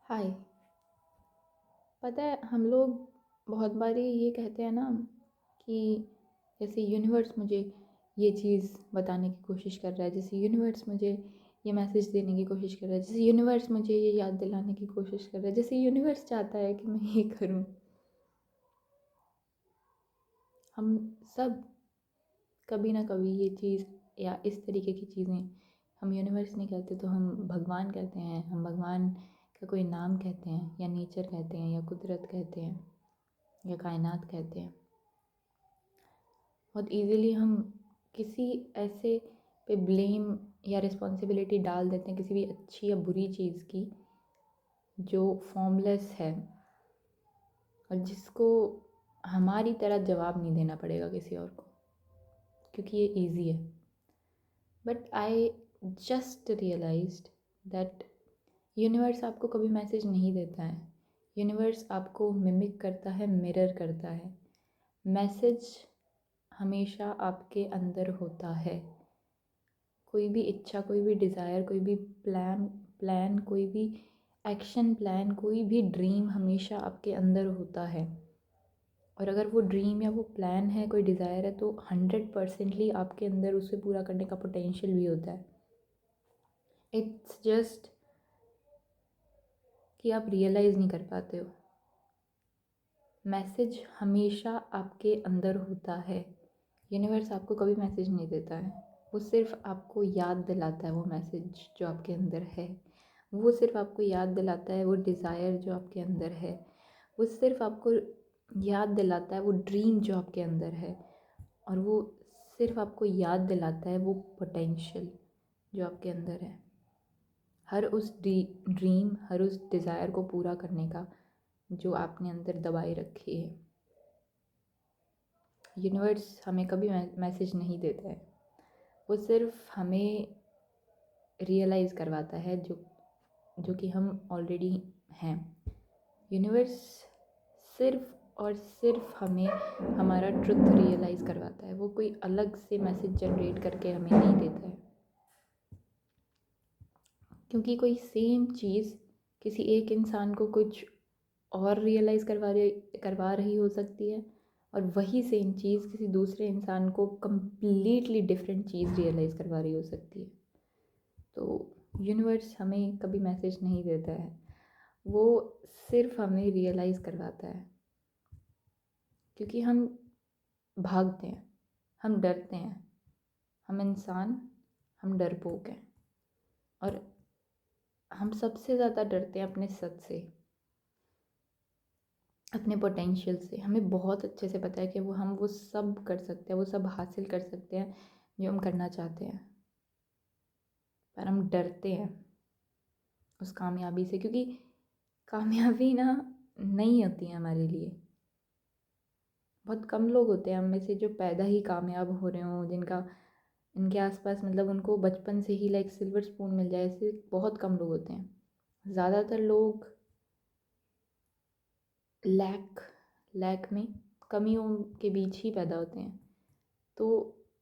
हाय। पता है हम लोग बहुत बारी ये कहते हैं ना कि जैसे यूनिवर्स मुझे ये चीज़ बताने की कोशिश कर रहा है, जैसे यूनिवर्स मुझे ये मैसेज देने की कोशिश कर रहा है, जैसे यूनिवर्स मुझे ये याद दिलाने की कोशिश कर रहा है, जैसे यूनिवर्स चाहता है कि मैं ये करूं। हम सब कभी ना कभी ये चीज़ या इस तरीके की चीज़ें हम यूनिवर्स नहीं कहते तो हम भगवान कहते हैं, हम भगवान का कोई नाम कहते हैं या नेचर कहते हैं या कुदरत कहते हैं या कायनात कहते हैं। बहुत इजीली हम किसी ऐसे पे ब्लेम या रिस्पॉन्सिबिलिटी डाल देते हैं किसी भी अच्छी या बुरी चीज़ की जो फॉर्मलेस है और जिसको हमारी तरह जवाब नहीं देना पड़ेगा किसी और को, क्योंकि ये इजी है। But I just realised that universe आपको कभी मैसेज नहीं देता है। यूनिवर्स आपको मिमिक करता है, मिरर करता है। मैसेज हमेशा आपके अंदर होता है। कोई भी इच्छा, कोई भी डिज़ायर, कोई भी प्लान कोई भी एक्शन प्लान, कोई भी ड्रीम हमेशा आपके अंदर होता है। और अगर वो ड्रीम या वो प्लान है, कोई डिज़ायर है, तो 100% आपके अंदर उसे पूरा करने का पोटेंशियल भी होता है। इट्स जस्ट कि आप रियलाइज़ नहीं कर पाते हो। मैसेज हमेशा आपके अंदर होता है। यूनिवर्स आपको कभी मैसेज नहीं देता है, वो सिर्फ आपको याद दिलाता है वो मैसेज जो आपके अंदर है। वो सिर्फ आपको याद दिलाता है वो डिज़ायर जो आपके अंदर है। वो सिर्फ आपको याद दिलाता है वो ड्रीम जो आपके अंदर है। और वो सिर्फ आपको याद दिलाता है वो पोटेंशियल जो आपके अंदर है, हर उस ड्रीम, हर उस डिज़ायर को पूरा करने का जो आपने अंदर दबाए रखी है। यूनिवर्स हमें कभी मैसेज नहीं देता है, वो सिर्फ हमें रियलाइज़ करवाता है जो कि हम ऑलरेडी हैं। यूनिवर्स सिर्फ और सिर्फ हमें हमारा ट्रुथ रियलाइज़ करवाता है, वो कोई अलग से मैसेज जनरेट करके हमें नहीं देता है। क्योंकि कोई सेम चीज़ किसी एक इंसान को कुछ और रियलाइज़ करवा रही हो सकती है, और वही सेम चीज़ किसी दूसरे इंसान को कम्प्लीटली डिफरेंट चीज़ रियलाइज़ करवा रही हो सकती है। तो यूनिवर्स हमें कभी मैसेज नहीं देता है, वो सिर्फ हमें रियलाइज़ करवाता है। क्योंकि हम भागते हैं, हम डरते हैं, हम इंसान, हम डरपोक हैं। और हम सबसे ज़्यादा डरते हैं अपने सच से, अपने पोटेंशियल से। हमें बहुत अच्छे से पता है कि वो सब कर सकते हैं, वो सब हासिल कर सकते हैं जो हम करना चाहते हैं, पर हम डरते हैं उस कामयाबी से, क्योंकि कामयाबी ना नहीं होती है हमारे लिए। बहुत कम लोग होते हैं हम में से जो पैदा ही कामयाब हो रहे हों, जिनका इनके आसपास मतलब उनको बचपन से ही लाइक सिल्वर स्पून मिल जाए, ऐसे बहुत कम लोग होते हैं। ज़्यादातर लोग लैक में, कमियों के बीच ही पैदा होते हैं। तो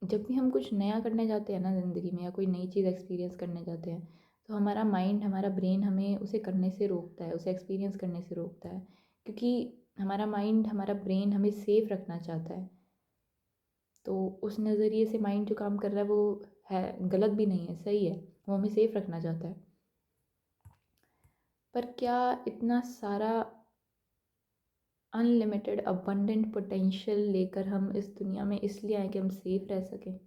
जब भी हम कुछ नया करने जाते हैं ना ज़िंदगी में, या कोई नई चीज़ एक्सपीरियंस करने जाते हैं, तो हमारा माइंड, हमारा ब्रेन हमें उसे करने से रोकता है, उसे एक्सपीरियंस करने से रोकता है। क्योंकि हमारा माइंड, हमारा ब्रेन हमें सेफ़ रखना चाहता है। तो उस नज़रिए से माइंड जो काम कर रहा है वो है गलत भी नहीं है, सही है, वो हमें सेफ़ रखना चाहता है। पर क्या इतना सारा अनलिमिटेड अबंडेंट पोटेंशियल लेकर हम इस दुनिया में इसलिए आए कि हम सेफ़ रह सकें?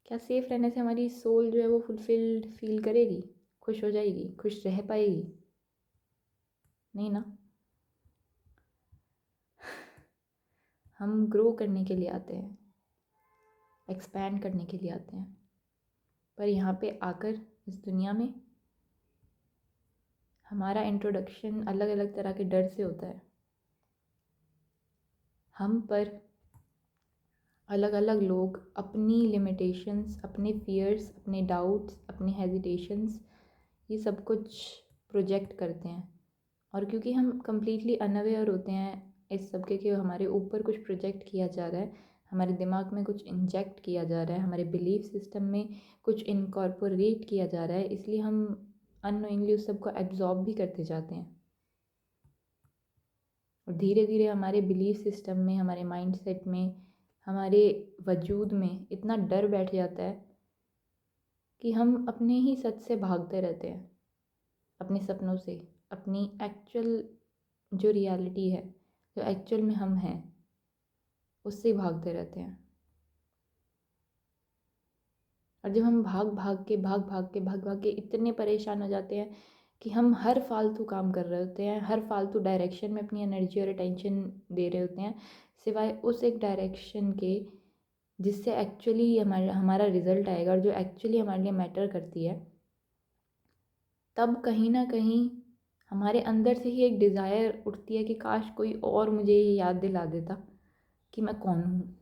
क्या सेफ़ रहने से हमारी सोल जो है वो फुलफिल्ड फील करेगी, खुश हो जाएगी, खुश रह पाएगी? नहीं ना। हम ग्रो करने के लिए आते हैं, एक्सपैंड करने के लिए आते हैं। पर यहाँ पे आकर इस दुनिया में हमारा इंट्रोडक्शन अलग अलग तरह के डर से होता है। हम पर अलग अलग लोग अपनी लिमिटेशंस, अपने फियर्स, अपने डाउट्स, अपने हेजिटेशंस, ये सब कुछ प्रोजेक्ट करते हैं। और क्योंकि हम कम्प्लीटली अनअवेयर होते हैं इस सब के कि हमारे ऊपर कुछ प्रोजेक्ट किया जा रहा है, हमारे दिमाग में कुछ इंजेक्ट किया जा रहा है, हमारे बिलीफ सिस्टम में कुछ इनकॉर्पोरेट किया जा रहा है, इसलिए हम अननोइंगली उस सबको एब्जॉर्ब भी करते जाते हैं, और धीरे धीरे हमारे बिलीफ सिस्टम में, हमारे माइंडसेट में, हमारे वजूद में इतना डर बैठ जाता है कि हम अपने ही सच से भागते रहते हैं, अपने सपनों से, अपनी एक्चुअल जो रियलिटी है, जो एक्चुअल में हम हैं, उससे भागते रहते हैं। और जब हम भाग भाग के इतने परेशान हो जाते हैं कि हम हर फालतू काम कर रहे होते हैं, हर फालतू डायरेक्शन में अपनी एनर्जी और अटेंशन दे रहे होते हैं, सिवाय उस एक डायरेक्शन के जिससे एक्चुअली हमारा रिजल्ट आएगा और जो एक्चुअली हमारे लिए मैटर करती है, तब कहीं ना कहीं हमारे अंदर से ही एक डिज़ायर उठती है कि काश कोई और मुझे ये याद दिला देता कि मैं कौन हूँ,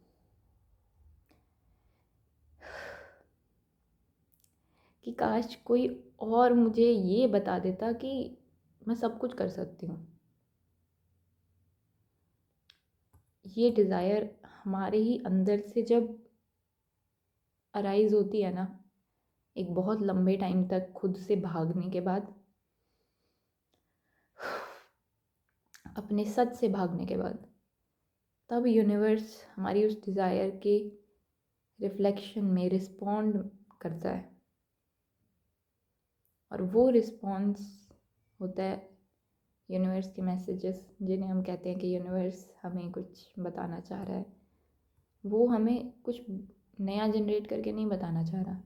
कि काश कोई और मुझे ये बता देता कि मैं सब कुछ कर सकती हूँ। ये डिज़ायर हमारे ही अंदर से जब अराइज होती है ना, एक बहुत लंबे टाइम तक खुद से भागने के बाद, अपने सच से भागने के बाद, तब यूनिवर्स हमारी उस डिज़ायर के रिफ्लेक्शन में रिस्पॉन्ड करता है। और वो रिस्पॉन्स होता है यूनिवर्स के मैसेजेस, जिन्हें हम कहते हैं कि यूनिवर्स हमें कुछ बताना चाह रहा है। वो हमें कुछ नया जनरेट करके नहीं बताना चाह रहा,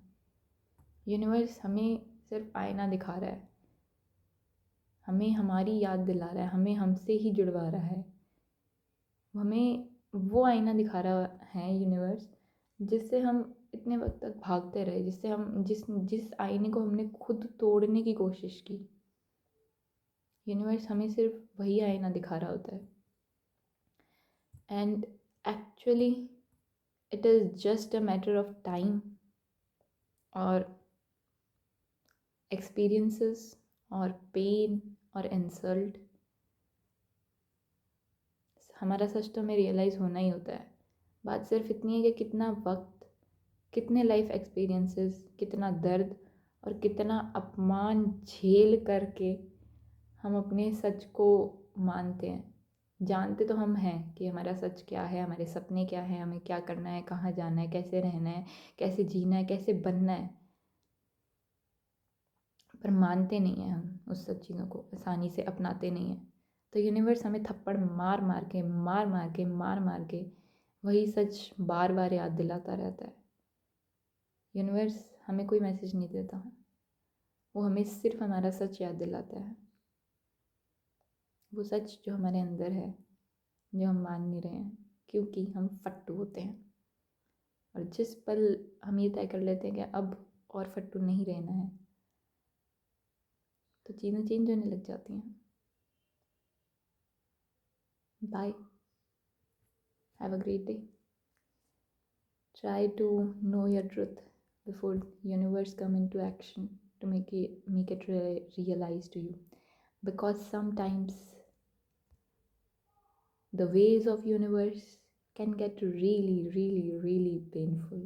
यूनिवर्स हमें सिर्फ आईना दिखा रहा है, हमें हमारी याद दिला रहा है, हमें हमसे ही जुड़वा रहा है। हमें वो आईना दिखा रहा है यूनिवर्स जिससे हम इतने वक्त तक भागते रहे, जिससे हम जिस आईने को हमने खुद तोड़ने की कोशिश की, यूनिवर्स हमें सिर्फ वही आईना दिखा रहा होता है। And actually it is just a matter of time और एक्सपीरियंसेस और पेन और इंसल्ट। हमारा सच तो हमें रियलाइज़ होना ही होता है। बात सिर्फ इतनी है कि कितना वक्त, कितने लाइफ एक्सपीरियंसेस, कितना दर्द और कितना अपमान झेल करके हम अपने सच को मानते हैं। जानते तो हम हैं कि हमारा सच क्या है, हमारे सपने क्या हैं, हमें क्या करना है, कहाँ जाना है, कैसे रहना है, कैसे जीना है, कैसे बनना है, पर मानते नहीं हैं हम उस सब चीज़ों को, आसानी से अपनाते नहीं हैं। तो यूनिवर्स हमें थप्पड़ मार मार के मार मार के वही सच बार बार याद दिलाता रहता है। यूनिवर्स हमें कोई मैसेज नहीं देता, वो हमें सिर्फ हमारा सच याद दिलाता है, वो सच जो हमारे अंदर है, जो हम मान नहीं रहे हैं क्योंकि हम फट्टू होते हैं। और जिस पल हम ये तय कर लेते हैं कि अब और फट्टू नहीं रहना है, तो चीज़ें चेंज होने लग जाती हैं। Bye, have a great day. Try to know your truth before universe come into action to make it realize to you, because sometimes the ways of universe can get really painful.